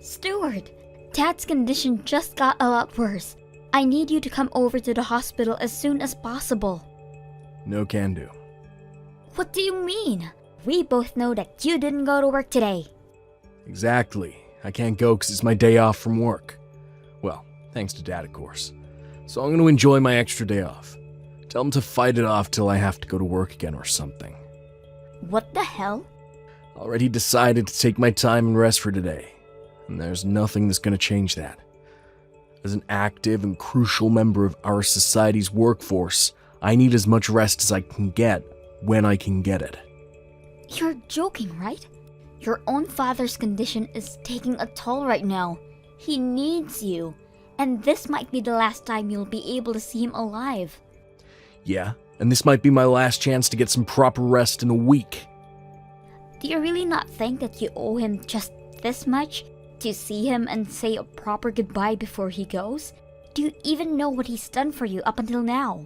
Stuart, Dad's condition just got a lot worse. I need you to come over to the hospital as soon as possible. No can do. What do you mean? We both know that you didn't go to work today. Exactly. I can't go because it's my day off from work. Well, thanks to Dad, of course. So I'm going to enjoy my extra day off. Tell him to fight it off till I have to go to work again or something. What the hell? Already decided to take my time and rest for today. And there's nothing that's going to change that. As an active and crucial member of our society's workforce, I need as much rest as I can get when I can get it. You're joking, right? Your own father's condition is taking a toll right now. He needs you. And this might be the last time you'll be able to see him alive. Yeah, and this might be my last chance to get some proper rest in a week. Do you really not think that you owe him just this much? To see him and say a proper goodbye before he goes? Do you even know what he's done for you up until now?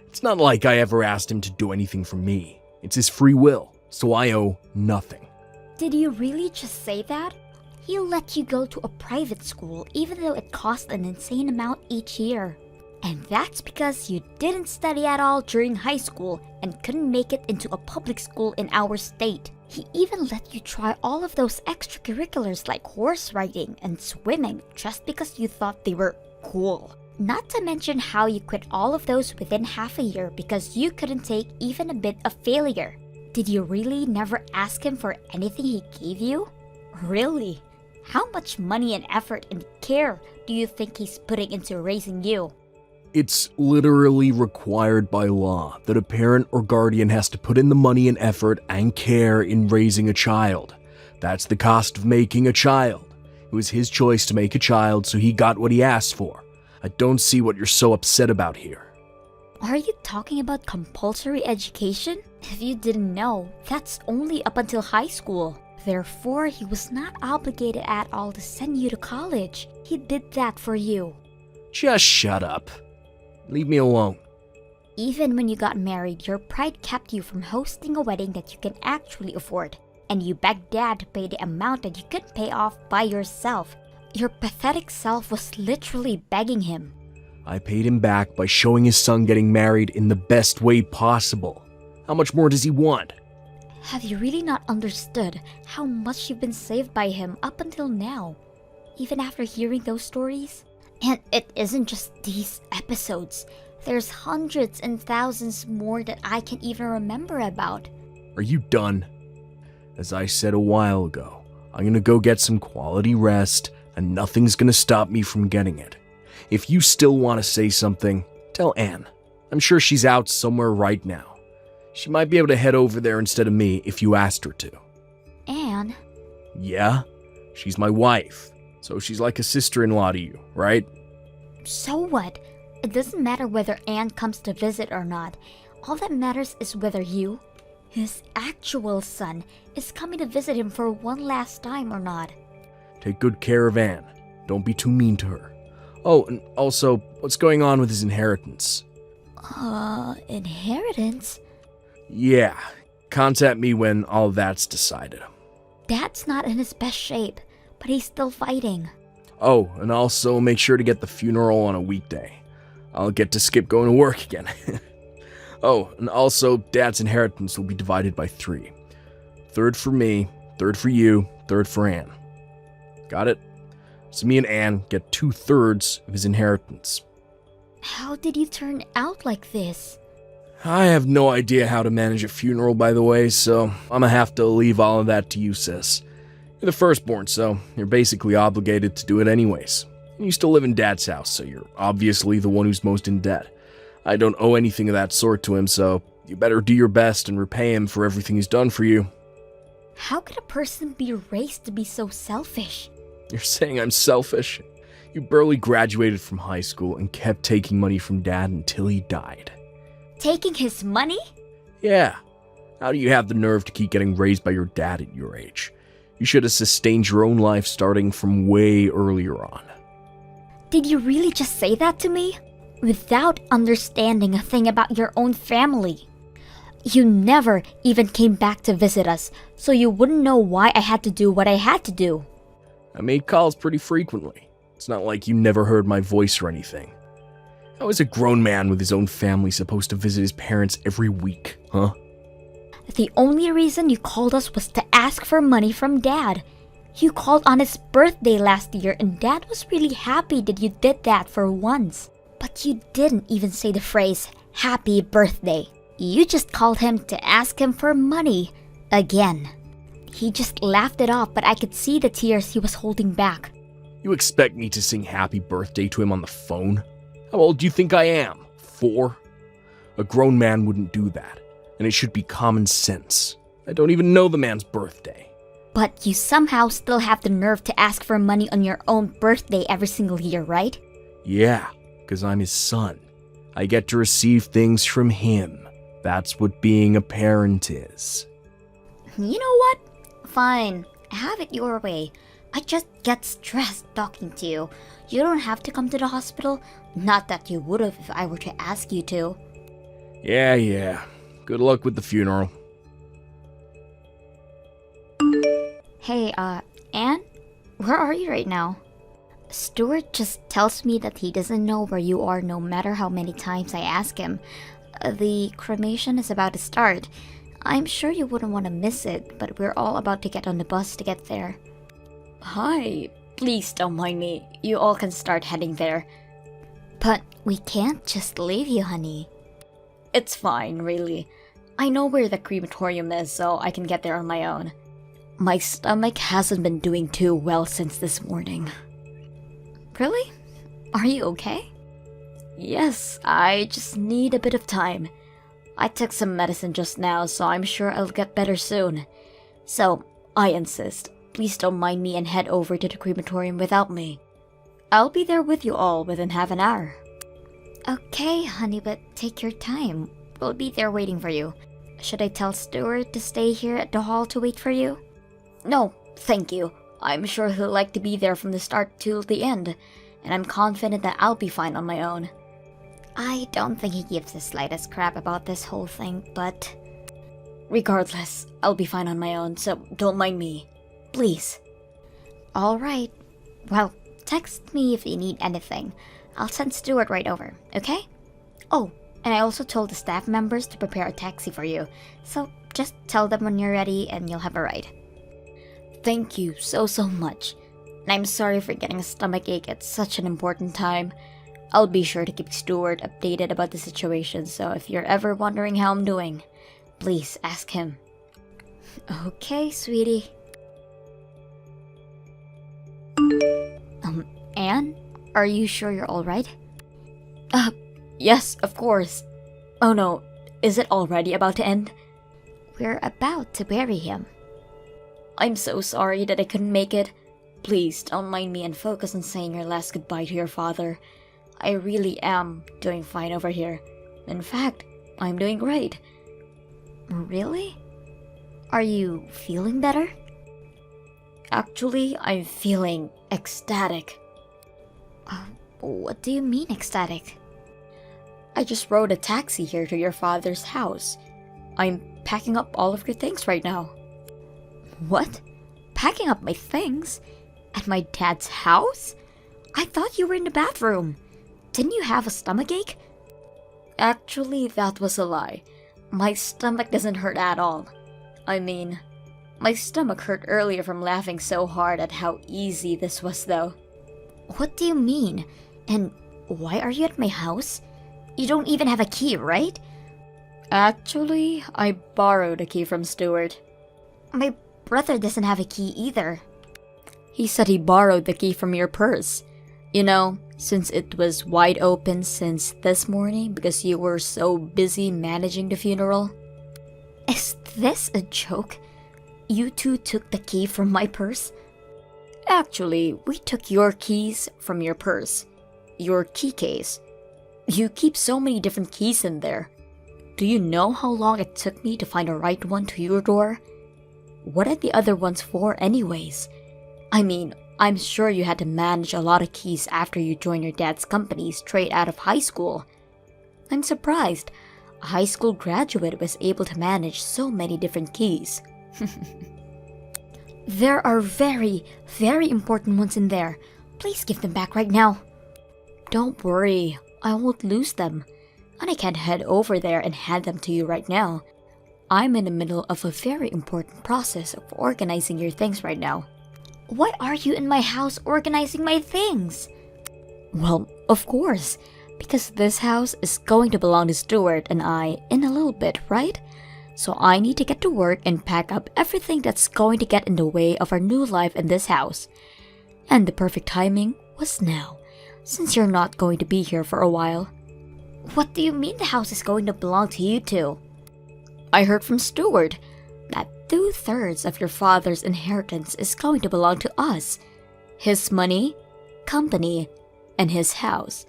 It's not like I ever asked him to do anything for me. It's his free will, so I owe nothing. Did you really just say that? He'll let you go to a private school even though it costs an insane amount each year. And that's because you didn't study at all during high school and couldn't make it into a public school in our state. He even let you try all of those extracurriculars like horse riding and swimming just because you thought they were cool. Not to mention how you quit all of those within half a year because you couldn't take even a bit of failure. Did you really never ask him for anything he gave you? Really? How much money and effort and care do you think he's putting into raising you? It's literally required by law that a parent or guardian has to put in the money and effort and care in raising a child. That's the cost of making a child. It was his choice to make a child, so he got what he asked for. I don't see what you're so upset about here. Are you talking about compulsory education? If you didn't know, that's only up until high school. Therefore, he was not obligated at all to send you to college. He did that for you. Just shut up. Leave me alone. Even when you got married, your pride kept you from hosting a wedding that you can actually afford. And you begged Dad to pay the amount that you couldn't pay off by yourself. Your pathetic self was literally begging him. I paid him back by showing his son getting married in the best way possible. How much more does he want? Have you really not understood how much you've been saved by him up until now? Even after hearing those stories? And it isn't just these episodes. There's hundreds and thousands more that I can't even remember about. Are you done? As I said a while ago, I'm gonna go get some quality rest, and nothing's gonna stop me from getting it. If you still want to say something, tell Anne. I'm sure she's out somewhere right now. She might be able to head over there instead of me if you asked her to. Anne? Yeah? She's my wife, so she's like a sister-in-law to you, right? So what? It doesn't matter whether Anne comes to visit or not. All that matters is whether you, his actual son, is coming to visit him for one last time or not. Take good care of Anne. Don't be too mean to her. Oh, and also, what's going on with his inheritance? Inheritance? Yeah, contact me when all that's decided. Dad's not in his best shape, but he's still fighting. Oh, and also make sure to get the funeral on a weekday. I'll get to skip going to work again. Oh, and also, Dad's inheritance will be divided by 3. 1/3 for me, 1/3 for you, 1/3 for Anne. Got it? So me and Anne get 2/3 of his inheritance. How did you turn out like this? I have no idea how to manage a funeral, by the way, so I'm gonna have to leave all of that to you, sis. You're the firstborn, so you're basically obligated to do it anyways. And you still live in Dad's house, so you're obviously the one who's most in debt. I don't owe anything of that sort to him, so you better do your best and repay him for everything he's done for you. How could a person be raised to be so selfish? You're saying I'm selfish? You barely graduated from high school and kept taking money from Dad until he died. Taking his money? Yeah. How do you have the nerve to keep getting raised by your dad at your age? You should have sustained your own life starting from way earlier on. Did you really just say that to me? Without understanding a thing about your own family. You never even came back to visit us, so you wouldn't know why I had to do what I had to do. I made calls pretty frequently. It's not like you never heard my voice or anything. How is a grown man with his own family supposed to visit his parents every week, huh? The only reason you called us was to ask for money from Dad. You called on his birthday last year and Dad was really happy that you did that for once. But you didn't even say the phrase, happy birthday. You just called him to ask him for money. Again. He just laughed it off, but I could see the tears he was holding back. You expect me to sing happy birthday to him on the phone? How old do you think I am? 4? A grown man wouldn't do that, and it should be common sense. I don't even know the man's birthday. But you somehow still have the nerve to ask for money on your own birthday every single year, right? Yeah, because I'm his son. I get to receive things from him. That's what being a parent is. You know what? Fine, have it your way. I just get stressed talking to you. You don't have to come to the hospital. Not that you would have if I were to ask you to. Yeah. Good luck with the funeral. Hey, Anne? Where are you right now? Stuart just tells me that he doesn't know where you are no matter how many times I ask him. The cremation is about to start. I'm sure you wouldn't want to miss it, but we're all about to get on the bus to get there. Hi, please don't mind me. You all can start heading there. But we can't just leave you, honey. It's fine, really. I know where the crematorium is, so I can get there on my own. My stomach hasn't been doing too well since this morning. Really? Are you okay? Yes, I just need a bit of time. I took some medicine just now, so I'm sure I'll get better soon. So, I insist, please don't mind me and head over to the crematorium without me. I'll be there with you all within half an hour. Okay, honey, but take your time. We'll be there waiting for you. Should I tell Stuart to stay here at the hall to wait for you? No, thank you. I'm sure he'll like to be there from the start till the end, and I'm confident that I'll be fine on my own. I don't think he gives the slightest crap about this whole thing, but... Regardless, I'll be fine on my own, so don't mind me. Please. Alright. Well, text me if you need anything. I'll send Stuart right over, okay? Oh, and I also told the staff members to prepare a taxi for you, so just tell them when you're ready and you'll have a ride. Thank you so much. And I'm sorry for getting a stomachache at such an important time. I'll be sure to keep Stuart updated about the situation, so if you're ever wondering how I'm doing, please ask him. Okay, sweetie. Anne? Are you sure you're alright? Yes, of course. Oh no, is it already about to end? We're about to bury him. I'm so sorry that I couldn't make it. Please don't mind me and focus on saying your last goodbye to your father. I really am doing fine over here. In fact, I'm doing great. Really? Are you feeling better? Actually, I'm feeling ecstatic. What do you mean ecstatic? I just rode a taxi here to your father's house. I'm packing up all of your things right now. What? Packing up my things? At my dad's house? I thought you were in the bathroom. Didn't you have a stomachache? Actually, that was a lie. My stomach doesn't hurt at all. I mean, my stomach hurt earlier from laughing so hard at how easy this was though. What do you mean? And why are you at my house? You don't even have a key, right? Actually, I borrowed a key from Stuart. My brother doesn't have a key either. He said he borrowed the key from your purse. You know, since it was wide open since this morning because you were so busy managing the funeral. Is this a joke? You two took the key from my purse? Actually, we took your keys from your purse. Your key case. You keep so many different keys in there. Do you know how long it took me to find the right one to your door? What are the other ones for anyways? I mean, I'm sure you had to manage a lot of keys after you joined your dad's company straight out of high school. I'm surprised a high school graduate was able to manage so many different keys. There are very, very important ones in there. Please give them back right now. Don't worry, I won't lose them. And I can't head over there and hand them to you right now. I'm in the middle of a very important process of organizing your things right now. Why are you in my house organizing my things? Well, of course, because this house is going to belong to Stuart and I in a little bit, right? So I need to get to work and pack up everything that's going to get in the way of our new life in this house. And the perfect timing was now, since you're not going to be here for a while. What do you mean the house is going to belong to you two? I heard from Stuart that 2/3 of your father's inheritance is going to belong to us. His money, company, and his house.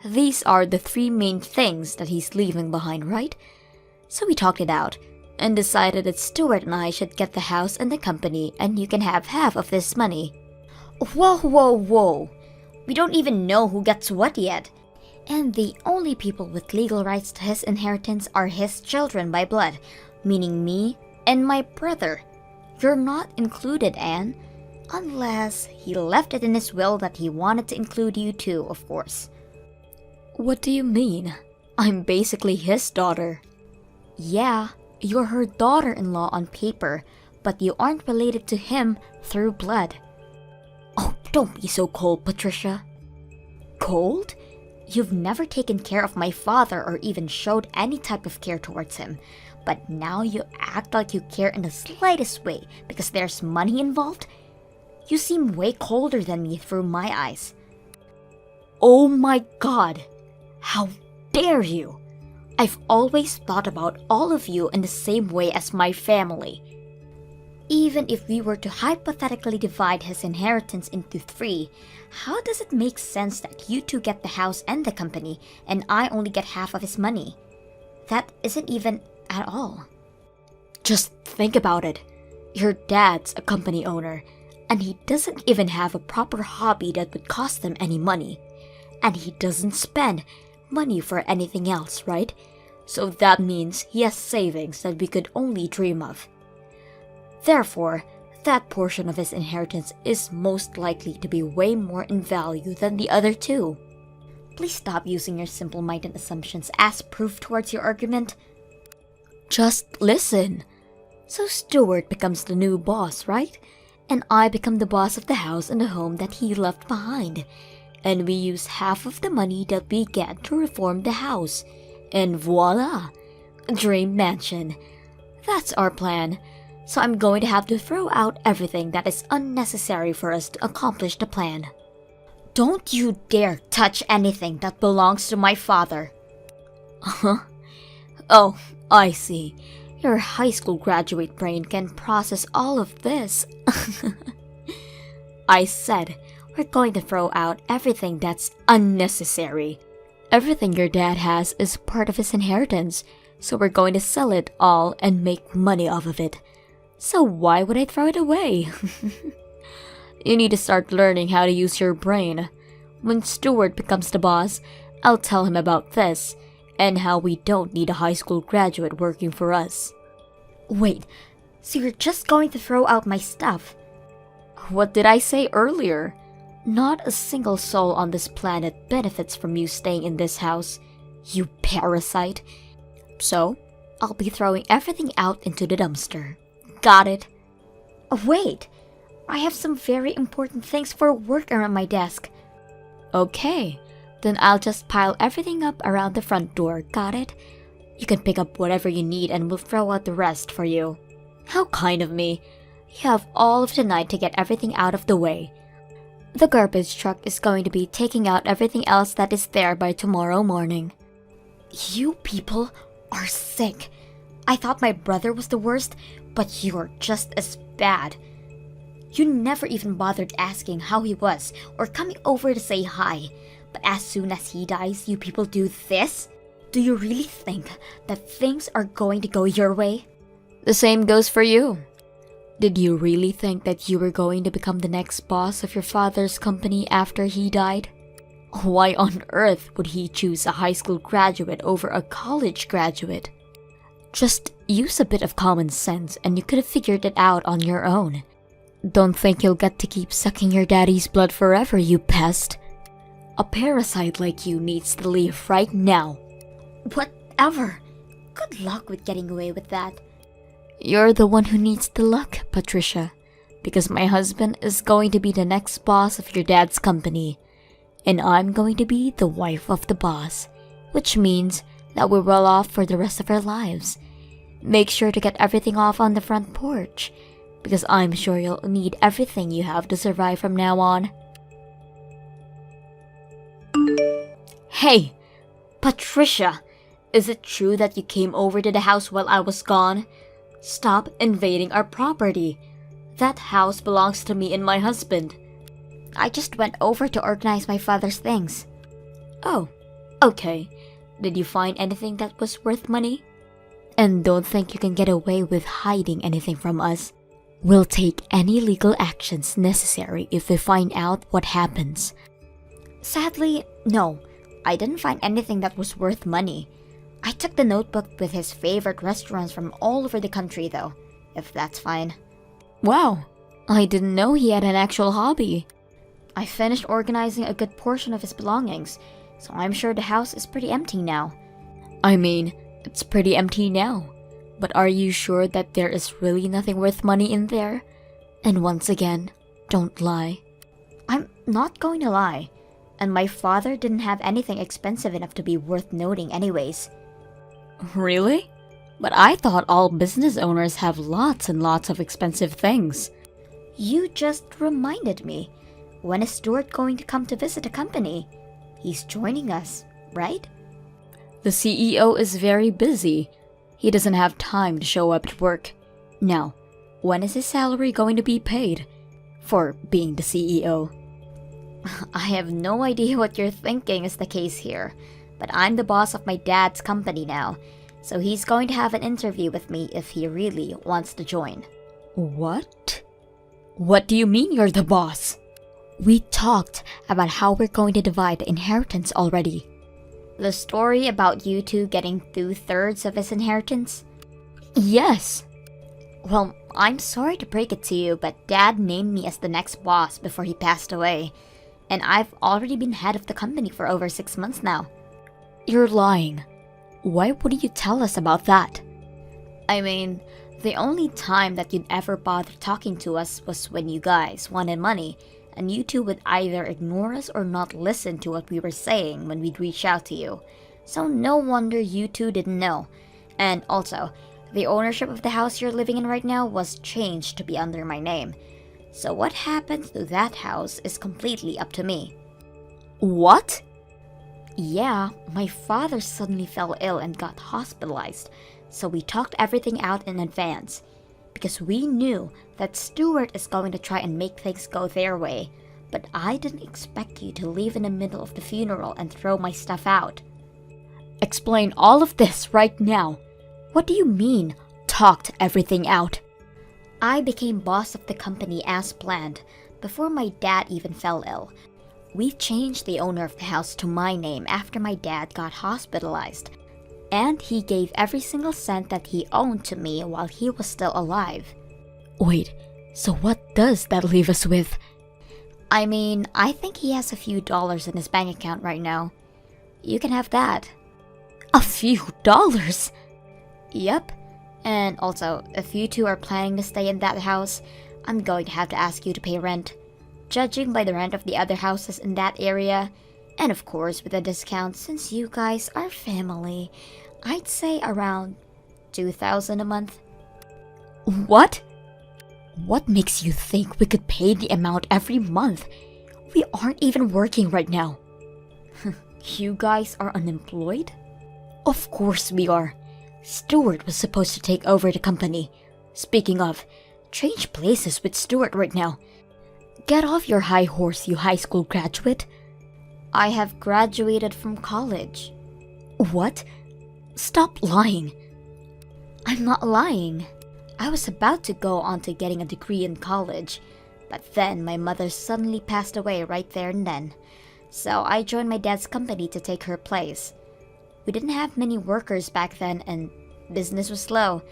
These are the 3 main things that he's leaving behind, right? So we talked it out and decided that Stuart and I should get the house and the company and you can have half of this money. Whoa, whoa, whoa. We don't even know who gets what yet. And the only people with legal rights to his inheritance are his children by blood, meaning me and my brother. You're not included, Anne. Unless he left it in his will that he wanted to include you too, of course. What do you mean? I'm basically his daughter. Yeah, you're her daughter-in-law on paper, but you aren't related to him through blood. Oh, don't be so cold, Patricia. Cold? You've never taken care of my father or even showed any type of care towards him. But now you act like you care in the slightest way because there's money involved? You seem way colder than me through my eyes. Oh my god! How dare you! I've always thought about all of you in the same way as my family. Even if we were to hypothetically divide his inheritance into 3, how does it make sense that you two get the house and the company, and I only get half of his money? That isn't even at all. Just think about it. Your dad's a company owner, and he doesn't even have a proper hobby that would cost him any money. And he doesn't spend money for anything else, right? So that means he has savings that we could only dream of. Therefore, that portion of his inheritance is most likely to be way more in value than the other 2. Please stop using your simple-minded assumptions as proof towards your argument. Just listen. So Stuart becomes the new boss, right? And I become the boss of the house and the home that he left behind. And we use half of the money that we get to reform the house. And voila! Dream mansion. That's our plan. So I'm going to have to throw out everything that is unnecessary for us to accomplish the plan. Don't you dare touch anything that belongs to my father. Huh? Oh, I see. Your high school graduate brain can process all of this. I said, we're going to throw out everything that's unnecessary. Everything your dad has is part of his inheritance, so we're going to sell it all and make money off of it. So why would I throw it away? You need to start learning how to use your brain. When Stuart becomes the boss, I'll tell him about this, and how we don't need a high school graduate working for us. Wait, so you're just going to throw out my stuff? What did I say earlier? Not a single soul on this planet benefits from you staying in this house, you parasite. So, I'll be throwing everything out into the dumpster. Got it? Wait, I have some very important things for work around my desk. Okay, then I'll just pile everything up around the front door, got it? You can pick up whatever you need and we'll throw out the rest for you. How kind of me. You have all of the night to get everything out of the way. The garbage truck is going to be taking out everything else that is there by tomorrow morning. You people are sick. I thought my brother was the worst, but you're just as bad. You never even bothered asking how he was or coming over to say hi. But as soon as he dies, you people do this? Do you really think that things are going to go your way? The same goes for you. Did you really think that you were going to become the next boss of your father's company after he died? Why on earth would he choose a high school graduate over a college graduate? Just use a bit of common sense and you could have figured it out on your own. Don't think you'll get to keep sucking your daddy's blood forever, you pest. A parasite like you needs to leave right now. Whatever. Good luck with getting away with that. You're the one who needs the luck, Patricia. Because my husband is going to be the next boss of your dad's company. And I'm going to be the wife of the boss. Which means that we're well off for the rest of our lives. Make sure to get everything off on the front porch. Because I'm sure you'll need everything you have to survive from now on. Hey! Patricia! Is it true that you came over to the house while I was gone? Stop invading our property. That house belongs to me and my husband. I just went over to organize my father's things. Oh, okay. Did you find anything that was worth money? And don't think you can get away with hiding anything from us. We'll take any legal actions necessary if we find out what happens. Sadly, no. I didn't find anything that was worth money. I took the notebook with his favorite restaurants from all over the country though, if that's fine. Wow, I didn't know he had an actual hobby. I finished organizing a good portion of his belongings, so I'm sure the house is pretty empty now. I mean, it's pretty empty now. But are you sure that there is really nothing worth money in there? And once again, don't lie. I'm not going to lie. And my father didn't have anything expensive enough to be worth noting anyways. Really? But I thought all business owners have lots and lots of expensive things. You just reminded me. When is Stuart going to come to visit the company? He's joining us, right? The CEO is very busy. He doesn't have time to show up at work. Now, when is his salary going to be paid? For being the CEO. I have no idea what you're thinking is the case here, but I'm the boss of my dad's company now, so he's going to have an interview with me if he really wants to join. What? What do you mean you're the boss? We talked about how we're going to divide the inheritance already. The story about you two getting 2/3 of his inheritance? Yes. Well, I'm sorry to break it to you, but Dad named me as the next boss before he passed away. And I've already been head of the company for over 6 months now. You're lying. Why wouldn't you tell us about that? I mean, the only time that you'd ever bother talking to us was when you guys wanted money, and you two would either ignore us or not listen to what we were saying when we'd reach out to you. So no wonder you two didn't know. And also, the ownership of the house you're living in right now was changed to be under my name. So what happens to that house is completely up to me. What? Yeah, my father suddenly fell ill and got hospitalized, so we talked everything out in advance. Because we knew that Stuart is going to try and make things go their way, but I didn't expect you to leave in the middle of the funeral and throw my stuff out. Explain all of this right now. What do you mean, talked everything out? I became boss of the company as planned, before my dad even fell ill. We changed the owner of the house to my name after my dad got hospitalized, and he gave every single cent that he owned to me while he was still alive. Wait, so what does that leave us with? I mean, I think he has a few dollars in his bank account right now. You can have that. A few dollars? Yep. And also, if you two are planning to stay in that house, I'm going to have to ask you to pay rent. Judging by the rent of the other houses in that area, and of course with a discount since you guys are family, I'd say around $2,000 a month. What? What makes you think we could pay the amount every month? We aren't even working right now. You guys are unemployed? Of course we are. Stuart was supposed to take over the company. Speaking of, change places with Stuart right now. Get off your high horse, you high school graduate. I have graduated from college. What? Stop lying. I'm not lying. I was about to go on to getting a degree in college, but then my mother suddenly passed away right there and then. So I joined my dad's company to take her place. We didn't have many workers back then and business was slow,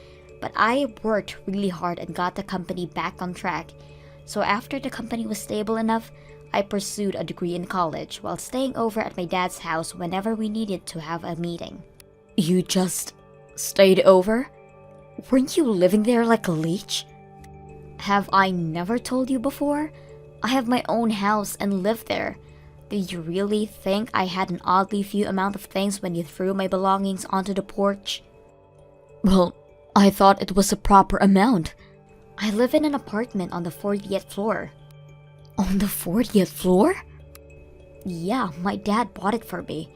but I worked really hard and got the company back on track. So after the company was stable enough, I pursued a degree in college while staying over at my dad's house whenever we needed to have a meeting. You just stayed over? Weren't you living there like a leech? Have I never told you before? I have my own house and live there. Did you really think I had an oddly few amount of things when you threw my belongings onto the porch? Well, I thought it was a proper amount. I live in an apartment on the 40th floor. On the 40th floor? Yeah, my dad bought it for me.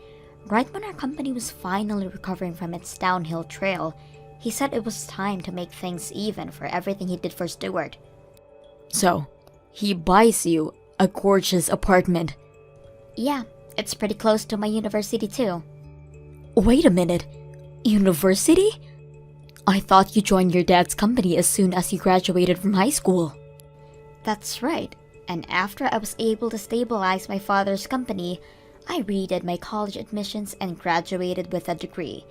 Right when our company was finally recovering from its downhill trail, he said it was time to make things even for everything he did for Stuart. So, he buys you a gorgeous apartment. Yeah, it's pretty close to my university too. Wait a minute. University? I thought you joined your dad's company as soon as you graduated from high school. That's right. And after I was able to stabilize my father's company, I redid my college admissions and graduated with a degree.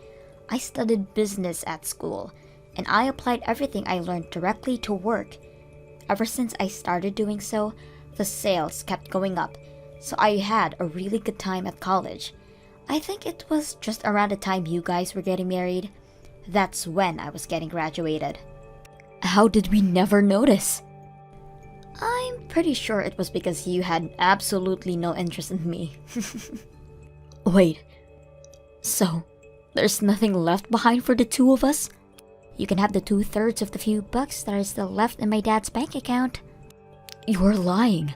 I studied business at school, and I applied everything I learned directly to work. Ever since I started doing so, the sales kept going up, so I had a really good time at college. I think it was just around the time you guys were getting married. That's when I was getting graduated. How did we never notice? I'm pretty sure it was because you had absolutely no interest in me. Wait, so there's nothing left behind for the two of us? You can have the 2/3 of the few bucks that are still left in my dad's bank account. You're lying.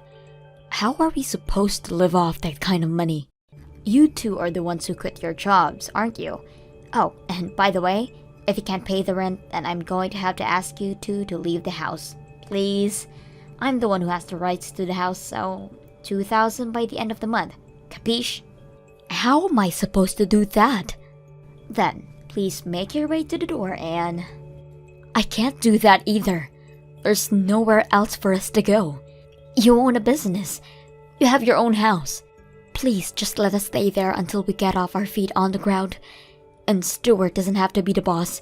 How are we supposed to live off that kind of money? You two are the ones who quit your jobs, aren't you? Oh, and by the way, if you can't pay the rent, then I'm going to have to ask you two to leave the house. Please? I'm the one who has the rights to the house, so $2,000 by the end of the month. Capiche? How am I supposed to do that? Then, please make your way to the door and... I can't do that either. There's nowhere else for us to go. You own a business. You have your own house. Please just let us stay there until we get off our feet on the ground. And Stuart doesn't have to be the boss.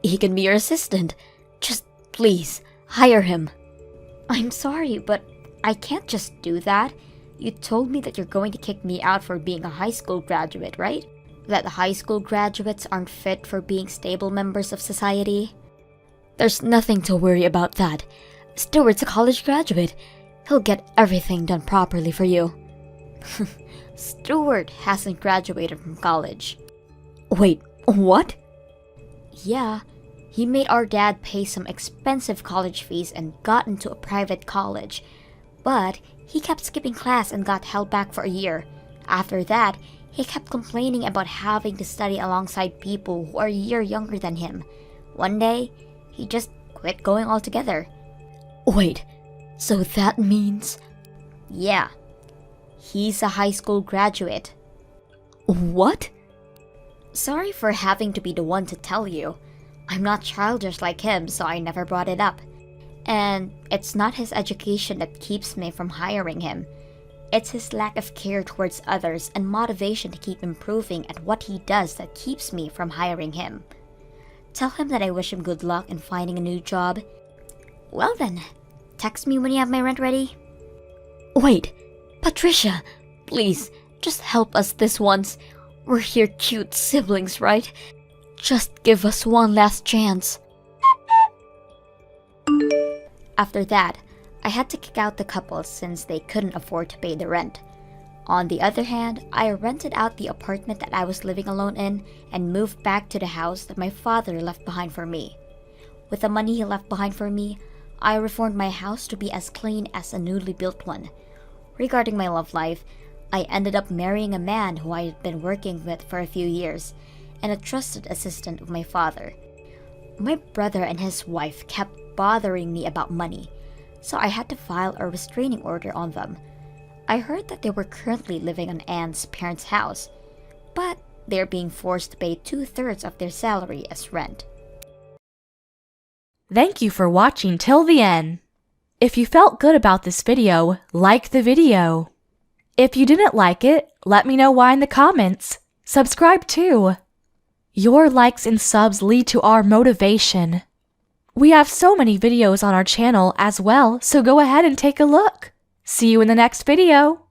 He can be your assistant. Just please, hire him. I'm sorry, but I can't just do that. You told me that you're going to kick me out for being a high school graduate, right? That high school graduates aren't fit for being stable members of society? There's nothing to worry about that. Stuart's a college graduate. He'll get everything done properly for you. Stuart hasn't graduated from college. Wait, what? Yeah. He made our dad pay some expensive college fees and got into a private college. But he kept skipping class and got held back for a year. After that, he kept complaining about having to study alongside people who are a year younger than him. One day, he just quit going altogether. Wait, so that means... Yeah. He's a high school graduate. What? Sorry for having to be the one to tell you. I'm not childish like him, so I never brought it up. And it's not his education that keeps me from hiring him. It's his lack of care towards others and motivation to keep improving at what he does that keeps me from hiring him. Tell him that I wish him good luck in finding a new job. Well then, text me when you have my rent ready. Wait, Patricia, please, just help us this once. We're here cute siblings, right? Just give us one last chance. After that, I had to kick out the couple since they couldn't afford to pay the rent. On the other hand, I rented out the apartment that I was living alone in and moved back to the house that my father left behind for me. With the money he left behind for me, I reformed my house to be as clean as a newly built one. Regarding my love life, I ended up marrying a man who I had been working with for a few years, and a trusted assistant of my father. My brother and his wife kept bothering me about money, so I had to file a restraining order on them. I heard that they were currently living on Anne's parents' house, but they're being forced to pay 2/3 of their salary as rent. Thank you for watching till the end. If you felt good about this video, like the video. If you didn't like it, let me know why in the comments. Subscribe too. Your likes and subs lead to our motivation. We have so many videos on our channel as well, so go ahead and take a look. See you in the next video.